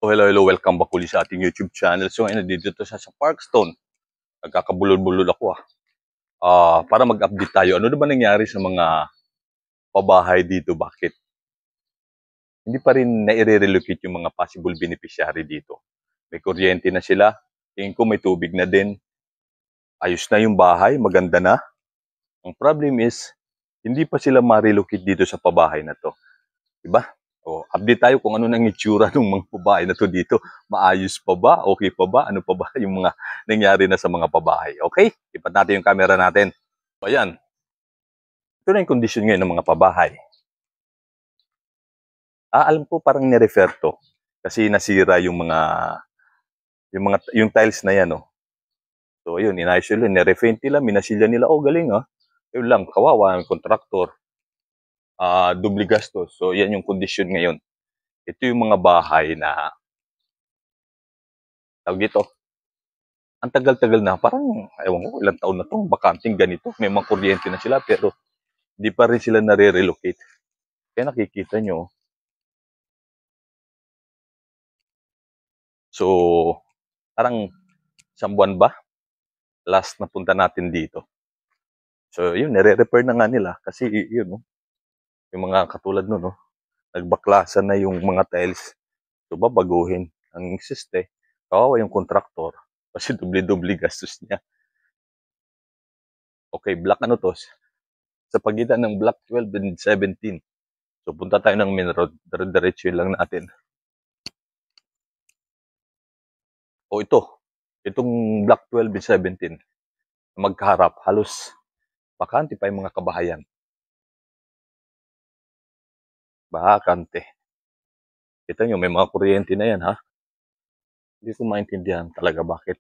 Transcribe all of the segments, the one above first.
So hello, welcome back ulit sa ating YouTube channel. So ngayon, dito to sa Parkstone. Nagkakabulol-bulol ako para mag-update tayo. Ano na ba nangyari sa mga pabahay dito? Bakit hindi pa rin na-relocate yung mga possible beneficiary dito? May kuryente na sila. Tingin ko may tubig na din. Ayos na yung bahay, maganda na. Ang problem is, hindi pa sila ma-relocate dito sa pabahay na to. Diba? O, update tayo kung ano nang itsura ng mga pabahay na to dito. Maayos pa ba? Okay pa ba? Ano pa ba yung mga nangyari na sa mga pabahay? Okay? Ipat natin yung camera natin. So, ayan. Ito na yung kondisyon ngayon ng mga pabahay. Alam ko parang ni-refer to. Kasi nasira yung tiles na yan, oh. So, ayun, inayos nila, ni-repaint nila, minasilya nila. Oh, galing, ah. Yun lang, kawawa, yung kontraktor. Dubli gastos. So, yan yung kondisyon ngayon. Ito yung mga bahay na tawag dito, ang tagal-tagal na, parang, ewan ko, ilang taon na to, bakanting ganito. May mga kuryente na sila, pero di pa rin sila nare-relocate. Kaya nakikita nyo. So, parang isang buwan ba? Last na punta natin dito. So, yun, nare-repair na nga nila. Kasi, yun, no, yung mga katulad no, nagbaklasan na yung mga tiles. So, babaguhin. Ang insiste, kawawa yung kontraktor. Kasi dubli-dubli gastos niya. Okay, block ano to? Sa pagitan ng block 12 and 17. So, punta tayo ng main road. Diretso lang natin. O itong block 12 and 17. Magkaharap, halos bakante pa yung mga kabahayan. Bakante. Kita nyo, may mga kuryente na yan, ha? Hindi ko maintindihan talaga bakit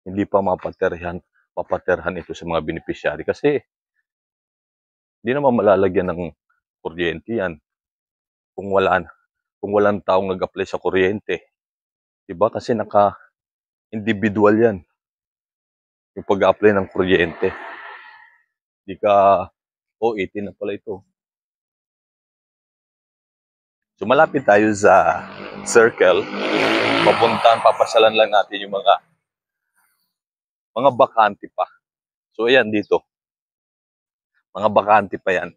hindi pa papaterhan ito sa mga beneficiary. Kasi, hindi naman malalagyan ng kuryente yan kung walang taong nag-apply sa kuryente. Diba? Kasi naka-individual yan yung pag-apply ng kuryente. Di ka, 18 na pala ito. So malapit tayo sa circle. Papasalan lang natin yung mga bakante pa. So ayan dito. Mga bakante pa yan.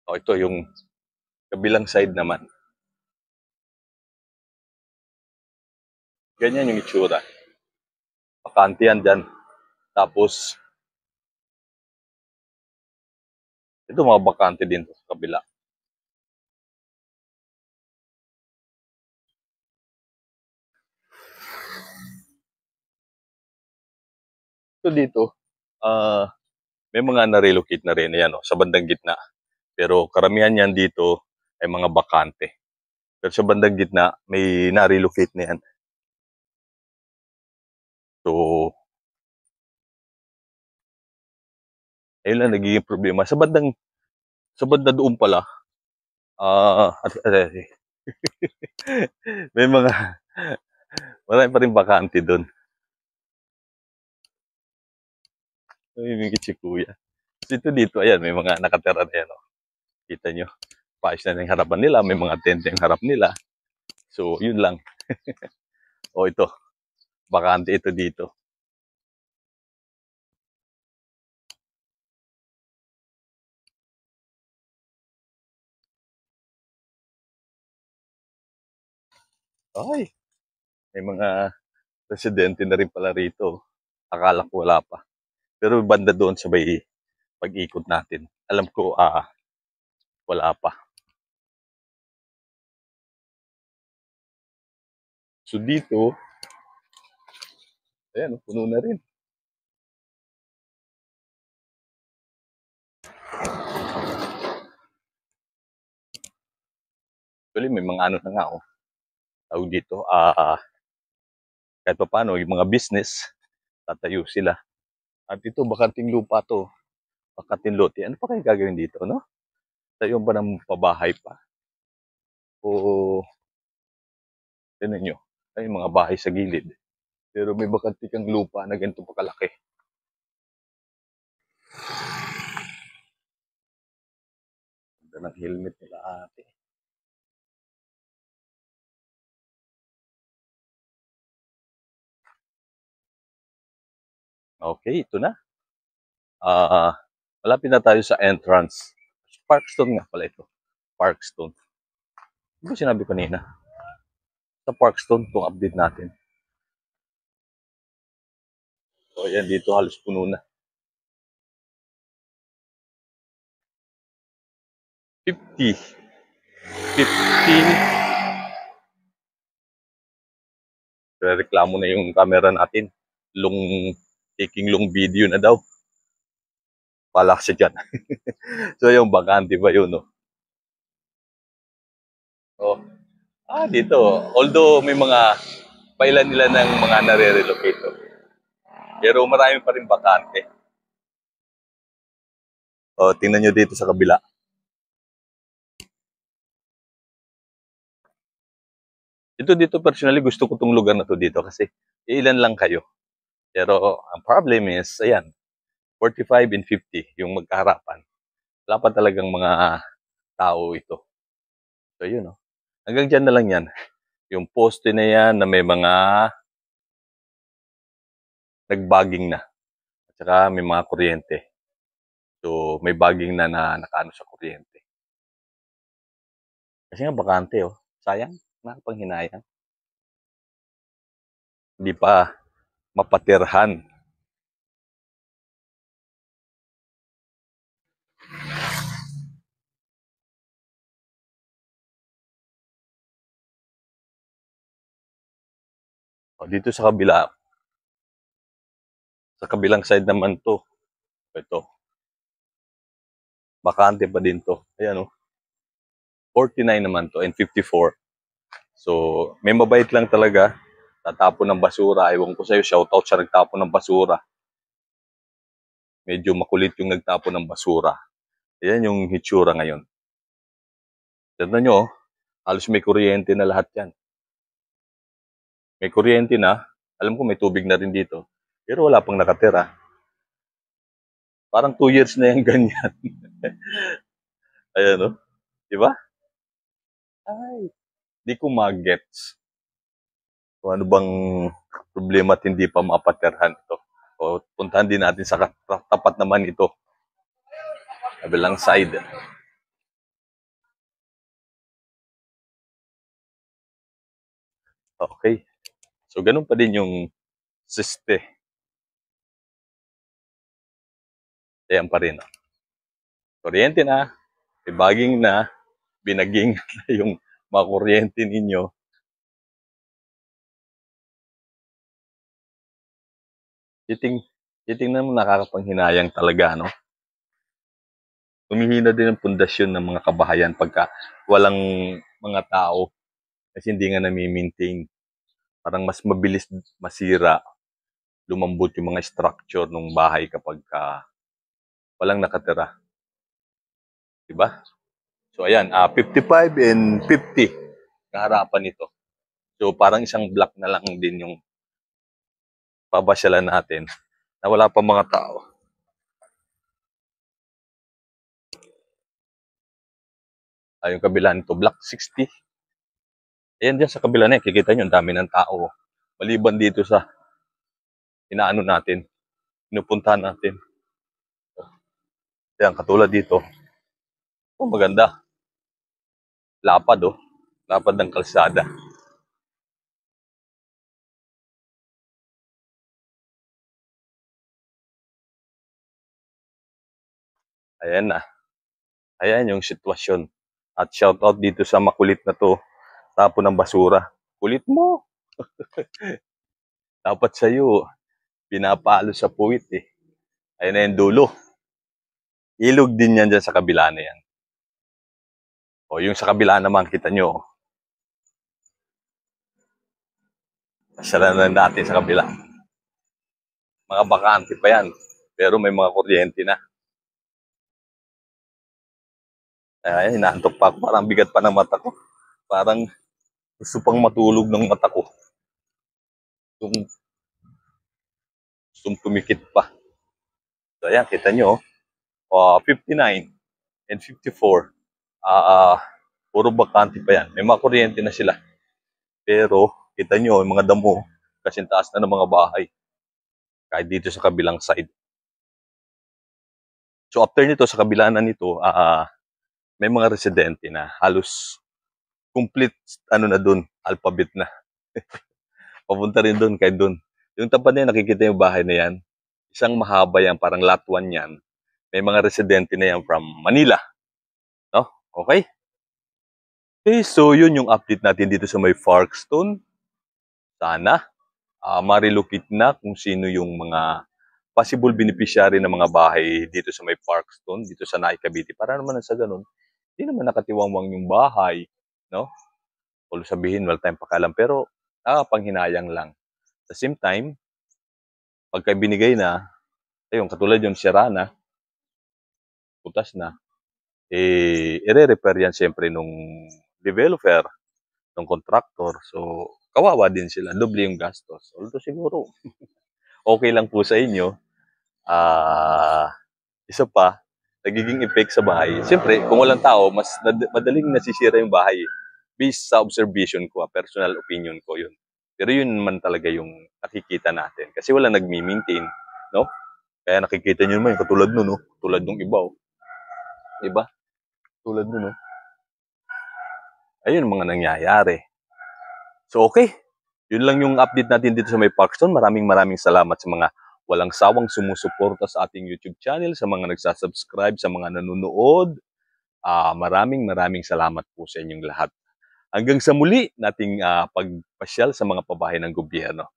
O ito yung kabilang side naman. Ganyan yung itsura. Bakante yan dyan. Tapos, ito mga bakante din sa kabila. So dito, may mga na-relocate na rin yan, sa bandang gitna. Pero karamihan yan dito ay mga bakante. Pero sa bandang gitna, may na-relocate na yan. So, ayun lang nagiging problema. Sa banda doon pala, may marami pa rin bakante doon. Namimingit si kuya. Dito, ayan, may mga nakatira na yan. Kita nyo, paayos na yung harapan nila, may mga tente yung harap nila. So, yun lang. Ito, bakante ito dito. Ay, may mga residente na rin pala rito. Akala ko wala pa. Pero banda doon sa may pag-ikot natin. Alam ko, wala pa. So dito, ayan, puno na rin. Actually, may mga ano na nga, tawag dito, kahit pa paano, yung mga business, tatayo sila. At ito, bakanting lupa to. Bakanting lote. Ano pa kayo gagawin dito, no? Tayo ba ng pabahay pa? O, tinan nyo, ay mga bahay sa gilid. Pero may bakanting kang lupa na ganito pa kalaki. Ganda ng helmet nila ate. Okay, ito na. Malapit na tayo sa entrance. Parkstone nga pala ito. Parkstone. Ano ba sinabi kanina? Sa Parkstone, itong update natin. So, ayan, dito halos puno na. 50. 50. Reklamo na yung camera natin. Taking long video na daw. Palak siya dyan. So, yung bakante ba yun, no? Oh. Dito. Although may mga pailan nila ng mga nare-relocate. Pero marami pa rin bakante. Tingnan nyo dito sa kabila. Dito personally gusto ko tong lugar na to dito kasi ilan lang kayo. Pero ang problem is, ayan, 45 and 50 yung magkaharapan. Wala pa talagang mga tao ito. So yun, no? Hanggang dyan na lang yan. Yung poste na yan na may mga nagbagging na. At saka may mga kuryente. So may bagging na nakaano sa kuryente. Kasi nga bakante, oh. Sayang, nakapanghinayang. Hindi pa mapatirhan. Dito sa kabilang side naman to. Ito. Bakante pa din to. Ayan, oh. 49 naman to and 54. So, may mabait lang talaga. Tatapon ng basura. Ewan ko sa'yo, shoutout sa nagtapon ng basura. Medyo makulit yung nagtapon ng basura. Ayan yung hitsura ngayon. Tignan nyo, oh. Halos may kuryente na lahat yan. May kuryente na. Alam ko may tubig na rin dito. Pero wala pang nakatira. Parang 2 years na yung ganyan. Ayan, oh. Diba? Ay, di ko mag-gets. Kung ano bang problema at hindi pa mapaterhan ito. O puntahan din natin sa tapat naman ito. Kabilang side. Okay. So, ganun pa din yung siste. Ayan pa rin. Kuryente na, ibaging na, binaging na yung mga kuryente ninyo. Titingnan mo nakakapanghinayang talaga, no? Humihina din ang pundasyon ng mga kabahayan pagka walang mga tao kasi hindi nga nami-maintain. Parang mas mabilis masira, lumambot yung mga structure ng bahay kapag walang nakatira. Diba? So ayan, 55 and 50 kaharapan nito. So parang isang block na lang din yung pabasyalan natin na wala pa mga tao. Yung kabila nito, block 60. Ayan dyan sa kabila na, kikita nyo, ang dami ng tao. Maliban dito sa inaano natin, pinupuntahan natin. Ayan, katulad dito. Maganda. Lapad, oh. Lapad ng kalsada. Ayan na. Ayan yung sitwasyon. At shoutout dito sa makulit na to, tapon ng basura. Kulit mo. Dapat sa'yo, pinapalo sa puwit eh. Ayan na yung dulo. Ilog din yan dyan sa kabila na yan. O yung sa kabila naman, kita nyo. Pasyalan na natin sa kabila. Mga bakante pa yan. Pero may mga kuryente na. Ayan, inaantok pa ako. Parang bigat pa ng mata ko. Parang gusto pang matulog ng mata ko. Gustong pumikit pa. So ayan, kita nyo. 59 and 54. Ah, puro bakante pa yan. May mga kuryente na sila. Pero, kita nyo, yung mga damo, kasing taas na ng mga bahay. Kahit dito sa kabilang side. So, after nito, sa kabila na nito, may mga residente na halos complete, ano na dun, alphabet na. Papunta rin dun, kahit dun. Yung tapat na yan, nakikita yung bahay na yan. Isang mahaba yan, parang lot 1 yan. May mga residente na yan from Manila. No? Okay? Okay, so yun yung update natin dito sa may Parkstone. Sana marilocate na kung sino yung mga possible beneficiary ng mga bahay dito sa may Parkstone, dito sa Naik, Cavite. Para naman sa ganun, hindi naman nakatiwangwang yung bahay, no? O sabihin, wala tayong pakalam, pero panghinayang lang. At the same time, pagka binigay na, ayun, katulad yung sira na, putas na, i-repair yan siyempre nung developer, nung contractor. So, kawawa din sila, doble yung gastos. Although siguro, okay lang po sa inyo. Isa pa, nagiging effect sa bahay. Siyempre, kung walang tao, mas madaling nasisira yung bahay. Based sa observation ko, personal opinion ko yun. Pero yun naman talaga yung nakikita natin. Kasi wala nagmi-maintain, no? Kaya nakikita nyo naman, katulad nun, no? Tulad nung iba, oh. Diba? Tulad nun, no? Ayun mga nangyayari. So, okay. Yun lang yung update natin dito sa may Parkstone. Maraming salamat sa mga walang sawang sumusuporta sa ating YouTube channel, sa mga nagsasubscribe, sa mga nanonood. Maraming salamat po sa inyong lahat. Hanggang sa muli nating pagpasyal sa mga pabahay ng gobyerno.